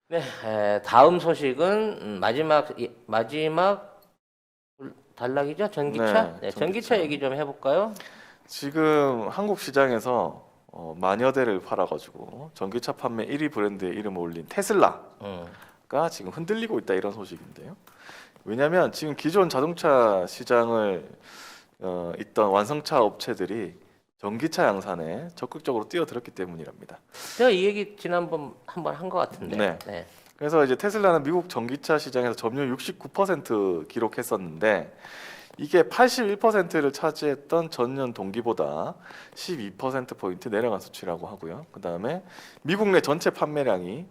네, 다음 소식은 마지막 단락이죠? 전기차? 네, 전기차 얘기 좀 해볼까요? 지금 한국 시장에서 만여 대를 팔아가지고 전기차 판매 1위 브랜드의 이름을 올린 테슬라가 지금 흔들리고 있다 이런 소식인데요. 왜냐하면 지금 기존 자동차 시장을 있던 완성차 업체들이 전기차 양산에 적극적으로 뛰어들었기 때문이랍니다. 제가 이 얘기 지난번 한번 한 것 같은데. 네. 네. 그래서 이제 테슬라는 미국 전기차 시장에서 점유율 69% 기록했었는데 이게 81%를 차지했던 전년 동기보다 12%포인트 내려간 수치라고 하고요. 그다음에 미국 내 전체 판매량이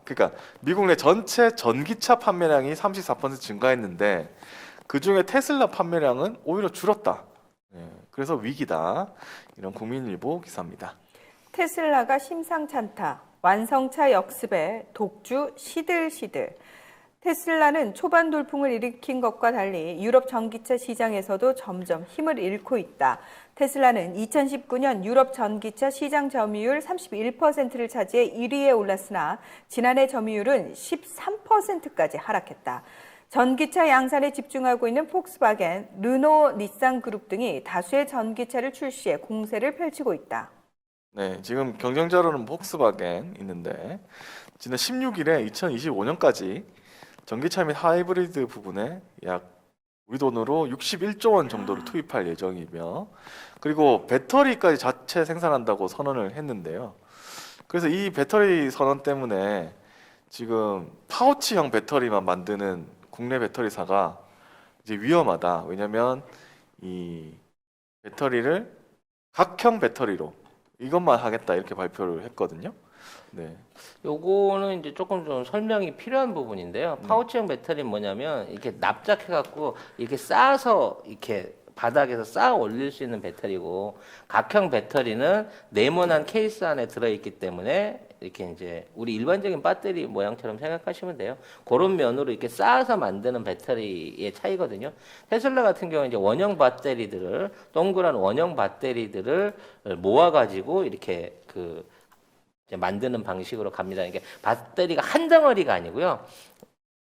그러니까 미국 내 전체 전기차 판매량이 34% 증가했는데 그중에 테슬라 판매량은 오히려 줄었다. 그래서 위기다. 이런 국민일보 기사입니다. 테슬라가 심상찮다. 완성차 역습에 독주 시들시들. 테슬라는 초반 돌풍을 일으킨 것과 달리 유럽 전기차 시장에서도 점점 힘을 잃고 있다. 테슬라는 2019년 유럽 전기차 시장 점유율 31%를 차지해 1위에 올랐으나 지난해 점유율은 13%까지 하락했다. 전기차 양산에 집중하고 있는 폭스바겐, 르노, 닛산 그룹 등이 다수의 전기차를 출시해 공세를 펼치고 있다. 네, 지금 경쟁자로는 폭스바겐 있는데 지난 16일에 2025년까지 전기차 및 하이브리드 부분에 약 우리 돈으로 61조 원 정도를 투입할 예정이며 그리고 배터리까지 자체 생산한다고 선언을 했는데요. 그래서 이 배터리 선언 때문에 지금 파우치형 배터리만 만드는 국내 배터리사가 이제 위험하다. 왜냐하면 이 배터리를 각형 배터리로 이것만 하겠다 이렇게 발표를 했거든요. 네. 요거는 이제 조금 좀 설명이 필요한 부분인데요. 파우치형 배터리는 뭐냐면 이렇게 납작해갖고 이렇게 쌓아서 이렇게 바닥에서 쌓아 올릴 수 있는 배터리고 각형 배터리는 네모난 케이스 안에 들어있기 때문에 이렇게 이제 우리 일반적인 배터리 모양처럼 생각하시면 돼요. 그런 면으로 이렇게 쌓아서 만드는 배터리의 차이거든요. 테슬라 같은 경우는 이제 원형 배터리들을 동그란 원형 배터리들을 모아가지고 이렇게 이제 만드는 방식으로 갑니다. 이게 배터리가 한 덩어리가 아니고요.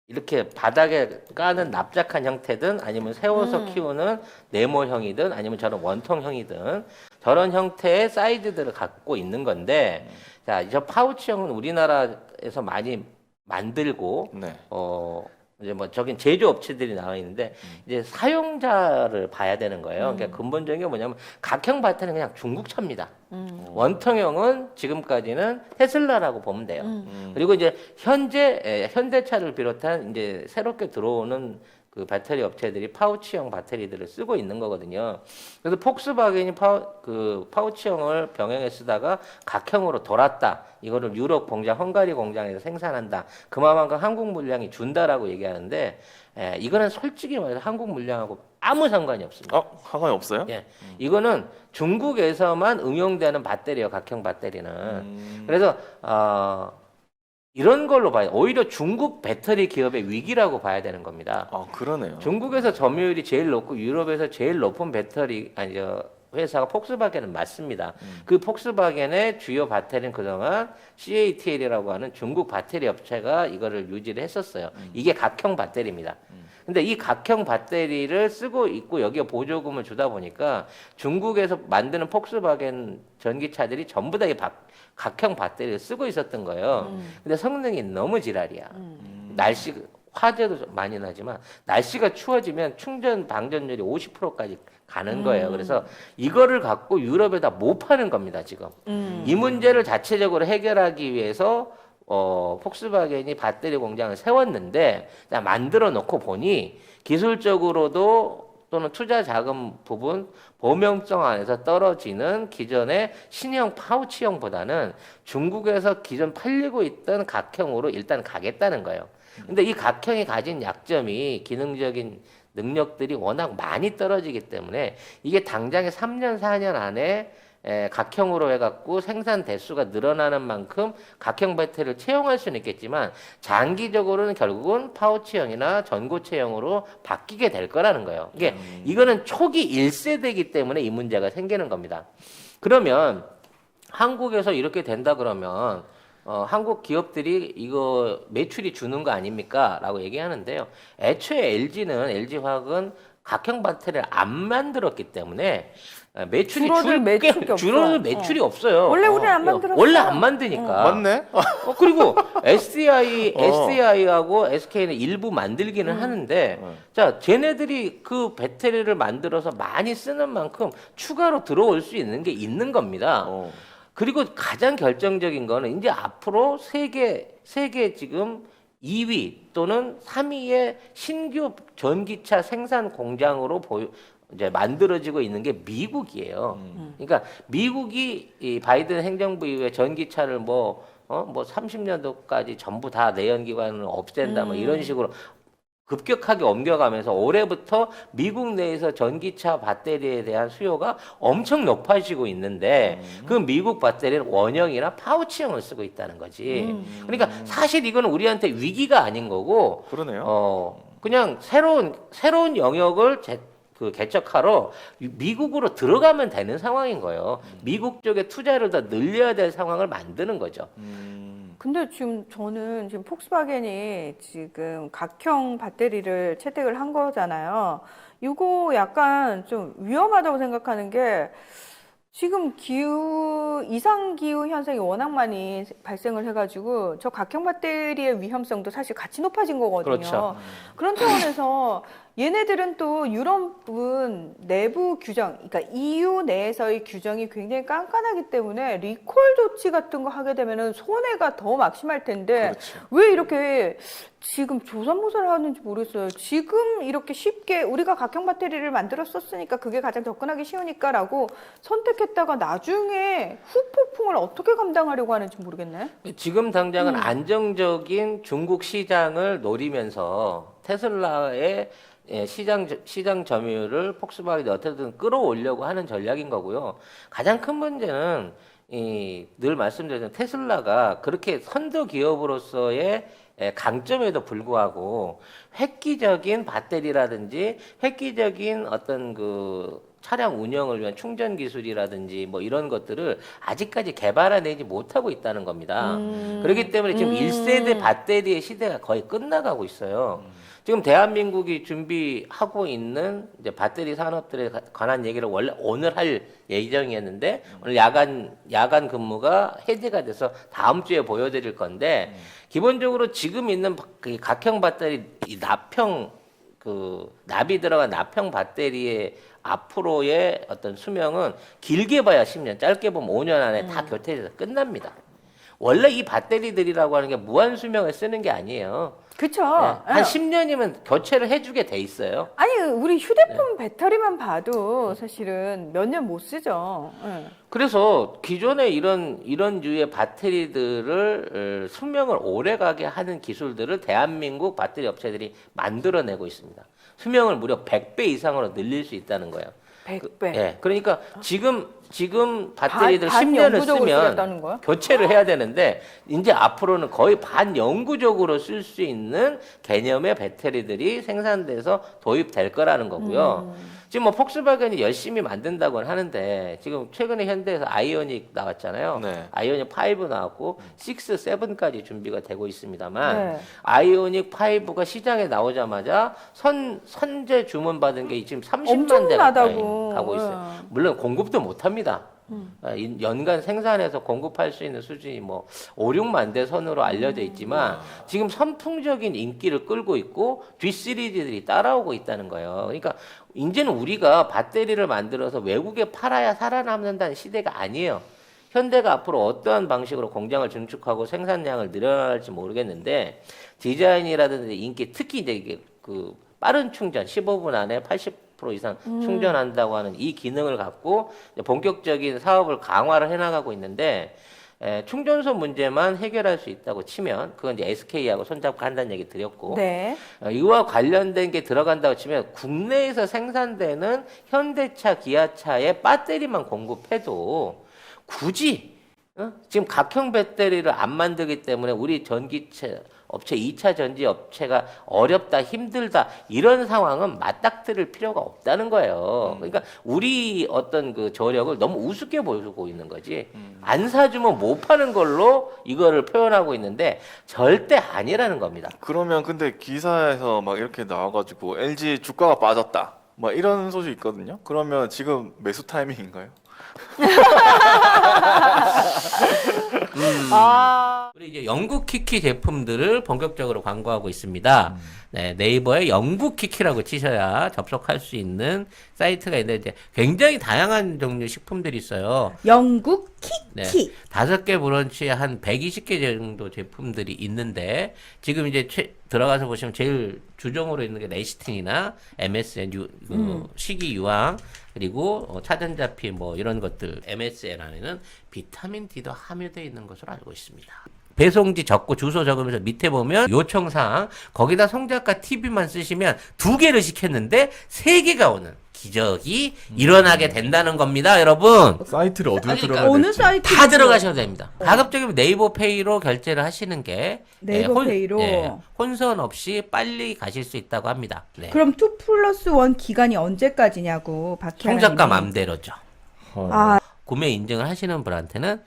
이렇게 바닥에 까는 납작한 형태든 아니면 세워서 키우는 네모형이든 아니면 저런 원통형이든 저런 형태의 사이즈들을 갖고 있는 건데 자, 저 파우치형은 우리나라에서 많이 만들고 네. 이제 뭐 저긴 제조업체들이 나와 있는데 이제 사용자를 봐야 되는 거예요. 그러니까 근본적인 게 뭐냐면 각형 배터리는 그냥 중국차입니다. 원통형은 지금까지는 테슬라라고 보면 돼요. 그리고 이제 현대차를 비롯한 이제 새롭게 들어오는 그 배터리 업체들이 파우치형 배터리들을 쓰고 있는 거거든요. 그래서 폭스바겐이 파우치형을 병행해 쓰다가 각형으로 돌았다. 이거를 유럽 공장, 헝가리 공장에서 생산한다. 그만큼 한국 물량이 준다라고 얘기하는데, 이거는 솔직히 말해서 한국 물량하고 아무 상관이 없습니다. 상관이 없어요? 예, 이거는 중국에서만 응용되는 배터리예요. 각형 배터리는. 그래서 이런 걸로 봐요. 오히려 중국 배터리 기업의 위기라고 봐야 되는 겁니다. 그러네요. 중국에서 점유율이 제일 높고 유럽에서 제일 높은 회사가 폭스바겐은 맞습니다. 그 폭스바겐의 주요 배터리는 그동안 CATL이라고 하는 중국 배터리 업체가 이거를 유지를 했었어요. 이게 각형 배터리입니다. 근데 이 각형 배터리를 쓰고 있고 여기에 보조금을 주다 보니까 중국에서 만드는 폭스바겐 전기차들이 전부 다 이 각형 배터리를 쓰고 있었던 거예요. 근데 성능이 너무 지랄이야. 화재도 좀 많이 나지만 날씨가 추워지면 충전 방전율이 50%까지 가는 거예요. 그래서 이거를 갖고 유럽에다 못 파는 겁니다, 지금. 이 문제를 자체적으로 해결하기 위해서 폭스바겐이 배터리 공장을 세웠는데 만들어 놓고 보니 기술적으로도 또는 투자 자금 부분 보명성 안에서 떨어지는 기존의 신형 파우치형보다는 중국에서 기존 팔리고 있던 각형으로 일단 가겠다는 거예요. 근데 이 각형이 가진 약점이 기능적인 능력들이 워낙 많이 떨어지기 때문에 이게 당장에 3년, 4년 안에 각형으로 해갖고 생산 대수가 늘어나는 만큼 각형 배터리를 채용할 수는 있겠지만 장기적으로는 결국은 파우치형이나 전고체형으로 바뀌게 될 거라는 거예요. 이거는 초기 1세대이기 때문에 이 문제가 생기는 겁니다. 그러면 한국에서 이렇게 된다 그러면 한국 기업들이 이거 매출이 주는 거 아닙니까? 라고 얘기하는데요. 애초에 LG화학은 각형 배터리를 안 만들었기 때문에 매출이 줄어들 매출이 없어요. 원래 우리는 안 만들었어요. 원래 안 만드니까. 맞네. 그리고 SDI하고 SK는 일부 만들기는 하는데, 자, 쟤네들이 그 배터리를 만들어서 많이 쓰는 만큼 추가로 들어올 수 있는 게 있는 겁니다. 그리고 가장 결정적인 거는 이제 앞으로 세계 지금 2위 또는 3위의 신규 전기차 생산 공장으로 이제 만들어지고 있는 게 미국이에요. 그러니까 미국이 이 바이든 행정부 이후에 전기차를 뭐 30년도까지 전부 다 내연기관을 없앤다 뭐 이런 식으로 급격하게 옮겨가면서 올해부터 미국 내에서 전기차 배터리에 대한 수요가 엄청 높아지고 있는데 그 미국 배터리는 원형이나 파우치형을 쓰고 있다는 거지. 그러니까 사실 이거는 우리한테 위기가 아닌 거고, 그러네요. 그냥 새로운 영역을 개척하러 미국으로 들어가면 되는 상황인 거예요. 미국 쪽에 투자를 더 늘려야 될 상황을 만드는 거죠. 근데 저는 지금 폭스바겐이 지금 각형 배터리를 채택을 한 거잖아요. 이거 약간 좀 위험하다고 생각하는 게 지금 이상 기후 현상이 워낙 많이 발생을 해가지고 저 각형 배터리의 위험성도 사실 같이 높아진 거거든요. 그렇죠. 그런 차원에서 얘네들은 또 유럽은 내부 규정, 그러니까 EU 내에서의 규정이 굉장히 깐깐하기 때문에 리콜 조치 같은 거 하게 되면은 손해가 더 막심할 텐데 그렇죠. 왜 이렇게 지금 조선모사를 하는지 모르겠어요. 지금 이렇게 쉽게 우리가 각형 배터리를 만들어 썼으니까 그게 가장 접근하기 쉬우니까라고 선택했다가 나중에 후폭풍을 어떻게 감당하려고 하는지 모르겠네. 지금 당장은 안정적인 중국 시장을 노리면서 테슬라의 시장 점유율을 폭스바겐이 어떻게든 끌어올려고 하는 전략인 거고요. 가장 큰 문제는 늘 말씀드렸던 테슬라가 그렇게 선도 기업으로서의 강점에도 불구하고 획기적인 배터리라든지 획기적인 어떤 그 차량 운영을 위한 충전 기술이라든지 뭐 이런 것들을 아직까지 개발해내지 못하고 있다는 겁니다. 그렇기 때문에 지금 1세대 배터리의 시대가 거의 끝나가고 있어요. 지금 대한민국이 준비하고 있는 이제 배터리 산업들에 관한 얘기를 원래 오늘 할 예정이었는데 오늘 야간 근무가 해제가 돼서 다음 주에 보여드릴 건데 기본적으로 지금 있는 그 각형 배터리 이 납이 들어간 납형 배터리의 앞으로의 어떤 수명은 길게 봐야 10년, 짧게 보면 5년 안에 다 교체돼서 끝납니다. 원래 이 배터리들이라고 하는 게 무한 수명을 쓰는 게 아니에요. 그쵸. 한 10년이면 교체를 해주게 돼 있어요. 아니, 우리 휴대폰 배터리만 봐도 사실은 몇 년 못 쓰죠. 그래서 기존에 이런 류의 배터리들을 수명을 오래가게 하는 기술들을 대한민국 배터리 업체들이 만들어내고 있습니다. 수명을 무려 100배 이상으로 늘릴 수 있다는 거예요. 100배. 그러니까 지금 배터리들 10년을 쓰면 교체를 해야 되는데 이제 앞으로는 거의 반영구적으로 쓸 수 있는 개념의 배터리들이 생산돼서 도입될 거라는 거고요. 지금 뭐 폭스바겐이 열심히 만든다고는 하는데 지금 최근에 현대에서 아이오닉 나왔잖아요. 네. 아이오닉 5 나왔고 6, 7까지 준비가 되고 있습니다만 네. 아이오닉 5가 시장에 나오자마자 선제 주문 받은 게 지금 30만 대가 가고 있어요. 물론 공급도 못 합니다. 연간 생산해서 공급할 수 있는 수준이 뭐 5, 6만 대 선으로 알려져 있지만 지금 선풍적인 인기를 끌고 있고 뒷시리즈들이 따라오고 있다는 거예요. 그러니까 이제는 우리가 배터리를 만들어서 외국에 팔아야 살아남는다는 시대가 아니에요. 현대가 앞으로 어떠한 방식으로 공장을 증축하고 생산량을 늘려나갈지 모르겠는데 디자인이라든지 인기, 특히 이제 이게 그 빠른 충전 15분 안에 80% 이상 충전한다고 하는 이 기능을 갖고 본격적인 사업을 강화를 해나가고 있는데 충전소 문제만 해결할 수 있다고 치면 그건 이제 SK하고 손잡고 한다는 얘기 드렸고 네. 이와 관련된 게 들어간다고 치면 국내에서 생산되는 현대차, 기아차의 배터리만 공급해도 굳이 지금 각형 배터리를 안 만들기 때문에 우리 전기차 업체, 2차 전지 업체가 어렵다, 힘들다 이런 상황은 맞닥뜨릴 필요가 없다는 거예요. 그러니까 우리 어떤 그 저력을 너무 우습게 보고 있는 거지. 안 사주면 못 파는 걸로 이거를 표현하고 있는데 절대 아니라는 겁니다. 그러면 근데 기사에서 막 이렇게 나와가지고 LG 주가가 빠졌다. 막 이런 소식 있거든요. 그러면 지금 매수 타이밍인가요? 우리 이제 영국 키키 제품들을 본격적으로 광고하고 있습니다. 네, 네이버에 영국 키키라고 치셔야 접속할 수 있는 사이트가 있는데 이제 굉장히 다양한 종류 식품들이 있어요. 영국 네, 키키. 5개 브런치에 한 120개 정도 제품들이 있는데 지금 이제 들어가서 보시면 제일 주종으로 있는 게 레시틴이나 MSN, 식이 유황 그리고 차전자피 뭐 이런 것들 MSN 안에는 비타민 D도 함유되어 있는 것으로 알고 있습니다. 배송지 적고 주소 적으면서 밑에 보면 요청사항 거기다 송작가 TV만 쓰시면 2개를 시켰는데 3개가 오는 기적이 일어나게 된다는 겁니다, 여러분. 사이트를 어디로 그러니까 들어가야 어느 될지. 사이트? 다 들어가셔도 됩니다. 가급적이면 네이버 페이로 결제를 하시는 게 네이버 페이로? 혼선 없이 빨리 가실 수 있다고 합니다. 네. 그럼 2+1 기간이 언제까지냐고 박혜아님이. 송작가 맘대로죠. 아, 구매 인증을 하시는 분한테는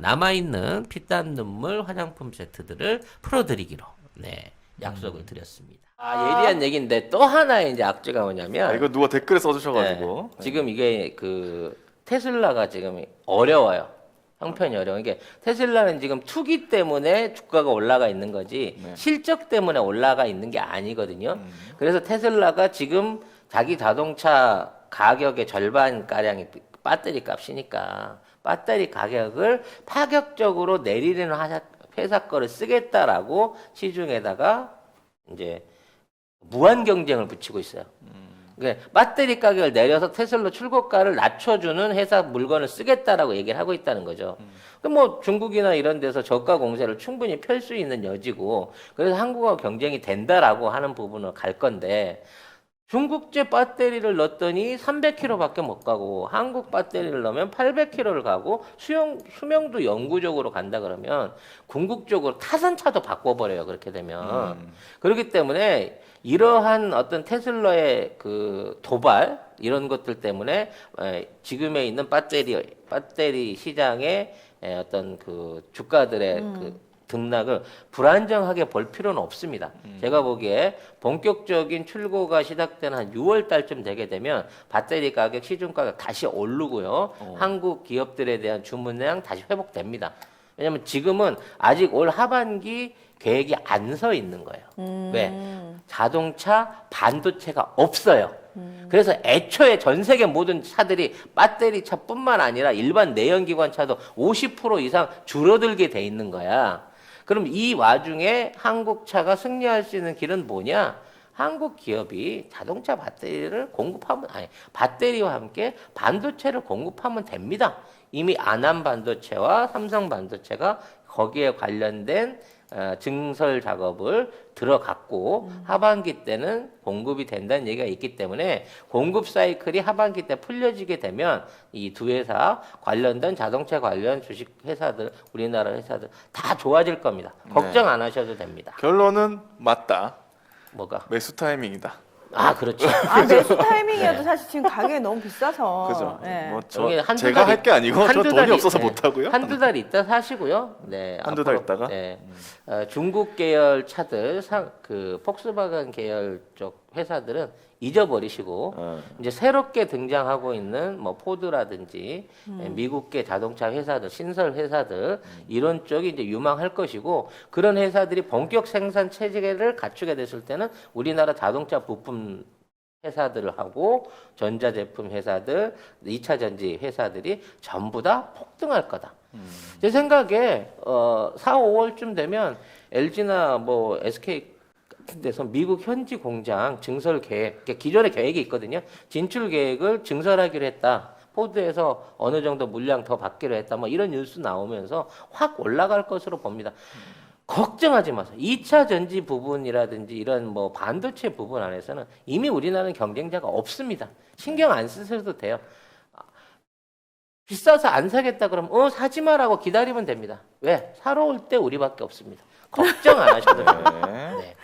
남아있는 피땀 눈물 화장품 세트들을 풀어드리기로 약속을 드렸습니다. 예리한 얘기인데 또 하나의 이제 악재가 뭐냐면 이거 누가 댓글에 써주셔가지고 지금 이게 그 테슬라가 지금 어려워요. 형편이 어려운 게 테슬라는 지금 투기 때문에 주가가 올라가 있는 거지 실적 때문에 올라가 있는 게 아니거든요. 그래서 테슬라가 지금 자기 자동차 가격의 절반 가량이 배터리 값이니까 배터리 가격을 파격적으로 내리는 회사 거를 쓰겠다라고 시중에다가 이제 무한 경쟁을 붙이고 있어요. 그러니까 배터리 가격을 내려서 테슬라 출고가를 낮춰주는 회사 물건을 쓰겠다라고 얘기를 하고 있다는 거죠. 그럼 뭐 중국이나 이런 데서 저가 공세를 충분히 펼 수 있는 여지고 그래서 한국과 경쟁이 된다라고 하는 부분을 갈 건데 중국제 배터리를 넣었더니 300km밖에 못 가고 한국 배터리를 넣으면 800km를 가고 수명도 영구적으로 간다 그러면 궁극적으로 타산차도 바꿔버려요. 그렇게 되면. 그렇기 때문에 이러한 어떤 테슬라의 그 도발 이런 것들 때문에 지금에 있는 배터리 시장의 어떤 그 주가들의 그 등락을 불안정하게 볼 필요는 없습니다. 제가 보기에 본격적인 출고가 시작되는 한 6월 달쯤 되게 되면 배터리 가격, 시중 가격 다시 오르고요. 한국 기업들에 대한 주문량 다시 회복됩니다. 왜냐하면 지금은 아직 올 하반기 계획이 안 서 있는 거예요. 왜? 자동차 반도체가 없어요. 그래서 애초에 전 세계 모든 차들이 배터리 차뿐만 아니라 일반 내연기관 차도 50% 이상 줄어들게 돼 있는 거야. 그럼 이 와중에 한국 차가 승리할 수 있는 길은 뭐냐? 한국 기업이 자동차 배터리를 공급하면, 배터리와 함께 반도체를 공급하면 됩니다. 이미 안암 반도체와 삼성 반도체가 거기에 관련된 증설 작업을 들어갔고 하반기 때는 공급이 된다는 얘기가 있기 때문에 공급 사이클이 하반기 때 풀려지게 되면 이 두 회사 관련된 자동차 관련 주식 회사들 우리나라 회사들 다 좋아질 겁니다. 걱정 안 하셔도 됩니다. 결론은 맞다. 뭐가? 매수 타이밍이다. 그렇죠. 매수 타이밍이어도 사실 지금 가격이 너무 비싸서. 그죠? 네. 뭐 여기 한두 제가 달이- 할 게 아니고 저 한두 돈이 달이- 없어서 네. 못 하고요. 한두 달 있다 사시고요. 네. 한두 달 앞으로, 있다가? 네. 중국 계열 차들 그 폭스바겐 계열 쪽 회사들은 잊어버리시고 이제 새롭게 등장하고 있는 뭐 포드라든지 미국계 자동차 회사들, 신설 회사들 이런 쪽이 이제 유망할 것이고 그런 회사들이 본격 생산 체계를 갖추게 됐을 때는 우리나라 자동차 부품 회사들하고 전자제품 회사들, 2차 전지 회사들이 전부 다 폭등할 거다. 제 생각에 4, 5월쯤 되면 LG나 뭐 SK 같은 데서 미국 현지 공장 증설 계획, 기존의 계획이 있거든요. 진출 계획을 증설하기로 했다. 포드에서 어느 정도 물량 더 받기로 했다. 뭐 이런 뉴스 나오면서 확 올라갈 것으로 봅니다. 걱정하지 마세요. 2차 전지 부분이라든지 이런 뭐 반도체 부분 안에서는 이미 우리나라는 경쟁자가 없습니다. 신경 안 쓰셔도 돼요. 비싸서 안 사겠다 그러면 사지 마라고 기다리면 됩니다. 왜? 사러 올 때 우리밖에 없습니다. 걱정 안 하셔도 됩니다. 네. 네.